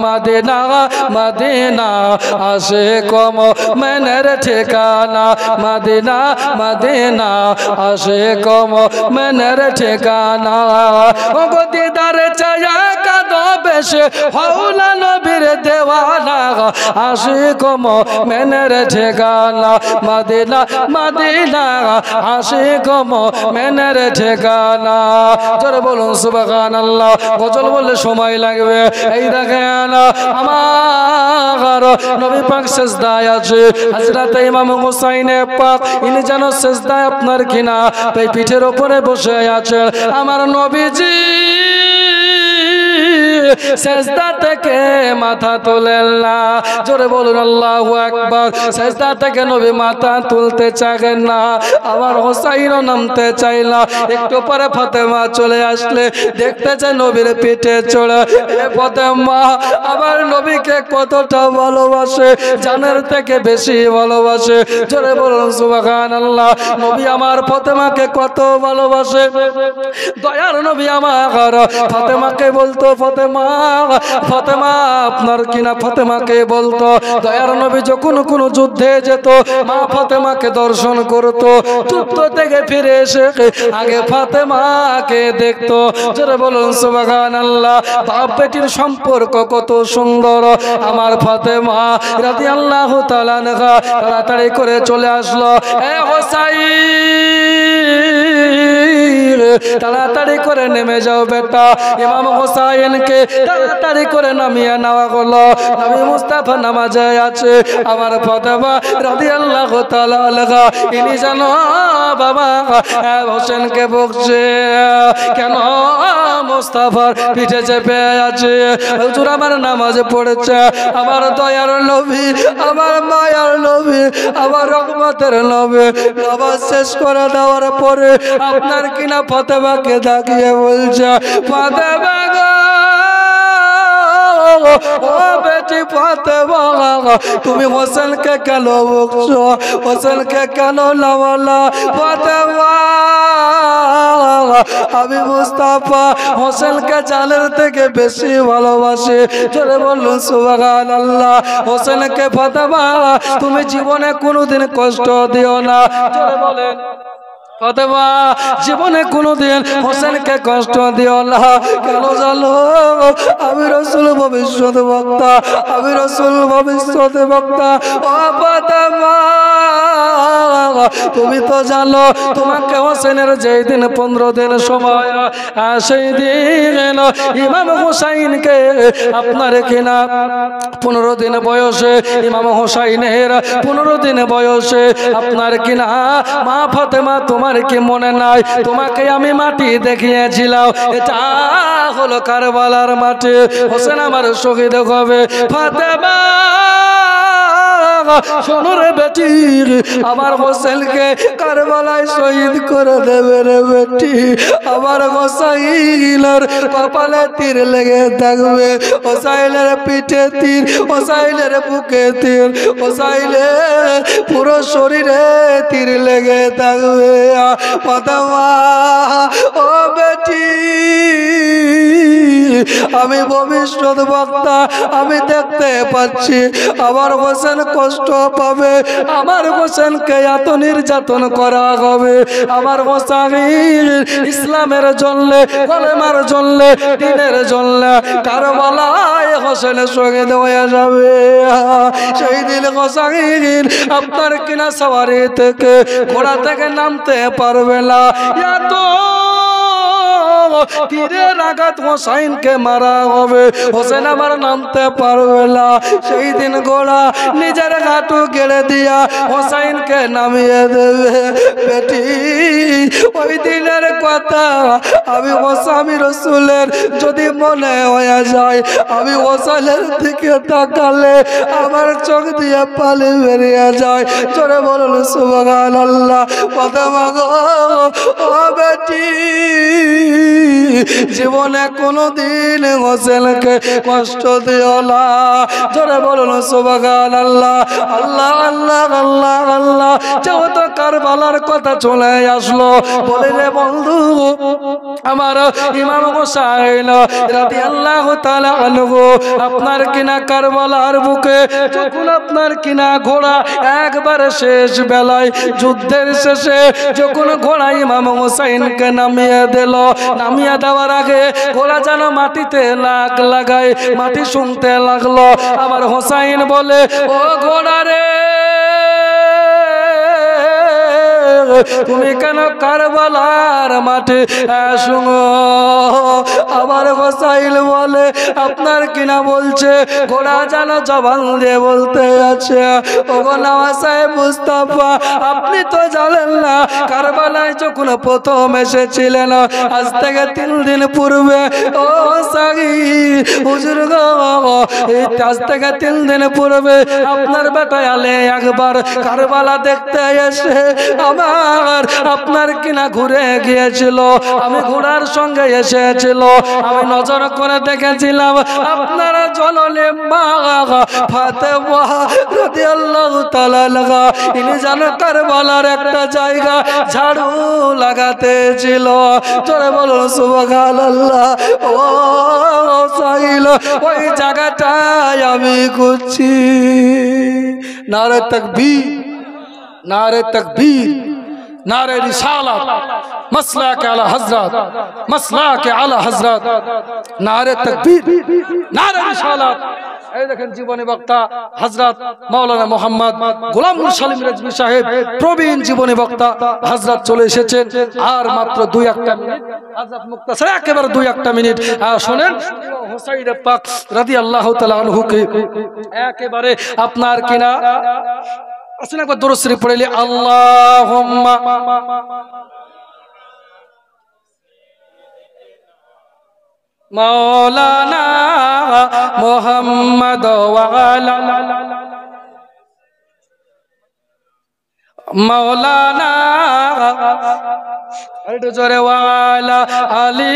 মদিনা মদিনা আশিকম মনের ঠিকানা, মদিনা মদিনা আশিকম মনের ঠিকানা। ও গো দিদার চায়া কাঁদো বেশে হাওলা নবীর দেওয়ানা, আশিকম মনের ঠিকানা, মদিনা মদিনা আশিকম মনের ঠিকানা। জোরে বলুন সুবহানাল্লাহ। গজল বললে সময় লাগবে। এই দেখেন আমার নবী পাক সিজদায় আছে, হযরত ইমাম হুসাইন পাক ইনি যেন সিজদায় আপনার কিনা পিঠের উপরে বসে আছেন। আমার নবীজি সিজদা থেকে মাথা তোলেন না। জোরে বলুন আল্লাহু আকবার। সিজদা থেকে নবী মাথা তুলতে চাইলেন না, আমার হুসাইনও নামতে চাইল না। একটু পরে ফাতেমা চলে আসলে দেখতে চাই নবীর পিঠে চড়ে। এ ফাতেমা আমার নবীকে কতটা ভালোবাসে, জানের থেকে বেশি ভালোবাসে। জোরে বলুন সুবহানাল্লাহ। নবী আমার ফাতেমাকে কত ভালোবাসে। দয়ার নবী আমার ফাতেমাকে বলতো ফাতেমা ফাতেমা আপনার কিনা ফাতেমাকে বলতো। দয়ার নবী যখন কোনো যুদ্ধে যেত মা ফাতেমাকে দর্শন করত। যুদ্ধ থেকে ফিরে এসে আগে ফাতেমাকে দেখতো। জোরে বলুন সুবহানাল্লাহ। বাপ বেটির সম্পর্ক কত সুন্দর। আমার ফাতেমা রাদিয়াল্লাহু তাআলা আনহা তাড়াতাড়ি করে চলে আসলো। এ হোসাইন তাড়াতাড়ি করে নেমে যাও বেটা। ইমাম হোসাইনকে তাড়াতাড়ি করে নামিয়ে নেওয়া হলো। নবী মুস্তাফা নামাজে আছে। আমার ফাতেমা রাদিয়াল্লাহু তাআলা আনহা ইনি জানো বাবা হোসেনকে বকছে কেন মুস্তাফার পিঠে চেপে আছে। হুজুর আমার নামাজ পড়েছে, আমার দয়ার নবী, আমার মায়ার নবী, আমার রহমতের নবী। নামাজ শেষ করে দেওয়ার পরে আপনার কিনা ফাতেমাকে ডাকিয়ে বলছে ফাতেমা গো, ও বেটি ফাতেমা তুমি হোসেনকে কেন বকছো, হোসেনকে কেন লাওয়ালা ফাতেমা? আমি মুস্তাফা হোসেনকে জানের থেকে বেশি ভালোবাসি। চলে বললেন সুবহানাল্লাহ। হোসেনকে ফাতেমা তুমি জীবনে কোনোদিন কষ্ট দিও না। চলে বলেন ফাতেমা জীবনে কোনোদিন হোসেনকে কষ্ট দিও না। কেন জানো? আমি রাসূল ভবিষ্যৎ বক্তা, আমি রাসূল ভবিষ্যৎ বক্তা। ও ফাতেমা তুমি তো জানো তোমাকে হোসেনের যেই দিন 15 দিন সময়, সেই দিন ইমাম হুসাইনকে আপনার কিনা 15 দিন বয়সে, ইমাম হুসাইনের 15 দিন বয়সে আপনার কিনা মা ফাতেমা তোমার কি মনে নাই? তোমাকে আমি মাটি দেখিয়েছিলাম, এটা হলো কারবালার মাটি। হোসেন আমার শহীদ হবে। ফাতেমা শোনো রে বেটি, আমার হোসেনকে কারবালায় শহীদ করে দেবে রে বেটি। আমার হোসাইনের কপালে তীর লেগে থাকবে, হোসাইনের পিঠে তীর, হোসাইনের বুকে তীর, হোসাইনের পুরো শরীরে তীর লেগে থাকবে। ফাতেমা ও বেটি, আমি ভবিষ্যৎ বক্তা, আমি দেখতে পাচ্ছি আমার হোসেন কষ্ট পাবে, আমার হোসেনকে এত নির্যাতন করা হবে। আমার হোসাইন ইসলামের জন্য, কলেমার জন্য, দ্বীনের জন্য কারবালায় হোসেনের শহীদ হয়ে যাবে। সেই দিন হোসাইন আপনার কিনা সওয়ারি থেকে, ঘোড়া থেকে নামতে পারবে না। এত তীরের আঘাত হোসাইনকে মারা হবে, হোসেন আমার নামতে পারবে না। সেই দিন ঘোড়া নিজের হাঁটু গেড়ে দিয়া হোসাইনকে নামিয়ে দেবে। বেটি ওই দিনের কথা আমি স্বামী রাসূলের যদি মনে হয়ে যায়, আমি হোসেনের দিকে তাকালে আমার চোখ দিয়ে পানি বেরিয়ে যায়। চলে বলুন সুবহানাল্লাহ। ফাতেমা গো ও বেটি, জীবনে কোনোদিন হোসেনকে কষ্ট দিও না। জোরে বলুন সুবহানাল্লাহ। আল্লাহ আল্লাহ আল্লাহ আল্লাহ। যেহেতু কারবালার কথা চলে আসলো, বলে রে বন্ধু আমার ইমাম হোসেন রাদিয়াল্লাহু তাআলা আনহু আপনার কিনা কারবালার বুকে যখন আপনার কিনা ঘোড়া একবারে শেষ বেলায় যুদ্ধের শেষে যখন ঘোড়া ইমাম হোসেনকে নামিয়ে দিল, নামিয়ে দেওয়ার আগে ঘোড়া যেন মাটিতে লাগ লাগায় মাটি শুনতে লাগলো। আমার হোসেন বলে ও ঘোড়া রে, তুমি কেন কারবালার মাঠে শুনো? আবার হোসাইন বলে আপনার কিনা বলছে, ঘোড়া যেন জবান দিয়ে বলতে আছে, ওগো নওয়াজ সাহেব মুস্তাফা আপনি তো জানেন না কারবালায় যখন প্রথম এসেছিলেন আজ থেকে 3 দিন পূর্বে, ও সাগি হুজুর গো আজ থেকে 3 দিন পূর্বে আপনার বেটা আলে একবার কারবালা দেখতে এসে আমার আপনার কিনা ঘুরে গিয়েছিল, আমি ঘোড়ার সঙ্গে এসেছিল, আমি নজর করে দেখেছিলাম আপনার জননী মা ফাতেমা রাদিয়াল্লাহু তাআলা লাগা ইনি যেন কারবালার একটা জায়গা ঝাড়ু লাগাতে ছিল। চলে বলো সুবহানাল্লাহ। ও সাইল ওই জায়গাটায় আমি খুঁজছি। নারে তাকবীর, नारे तकबीर, नारे रिसालत, मसला के आला हजरत, मसला के आला हजरत, नारे तकबीर, नारे रिसालत। এই দেখেন জীবনী বক্তা হযরত মাওলানা মোহাম্মদ গোলামুল সালিম রেজভী সাহেব, প্রবীণ জীবনী বক্তা হযরত চলে এসেছেন। আর মাত্র 2-1 মিনিট হযরত মুক্তাসর একেবারে 2-1 মিনিট শুনেন হুসাইন পাক রাদিয়াল্লাহু তাআলা আনহুকে একেবারে আপনার কিনা আসুন একবার দরুদ শরীফ পড়লে আল্লাহুম্মা মাওলানা মুহাম্মদ ওয়া আলা মাওলানা আরে জোরে ওয়া আলা আলী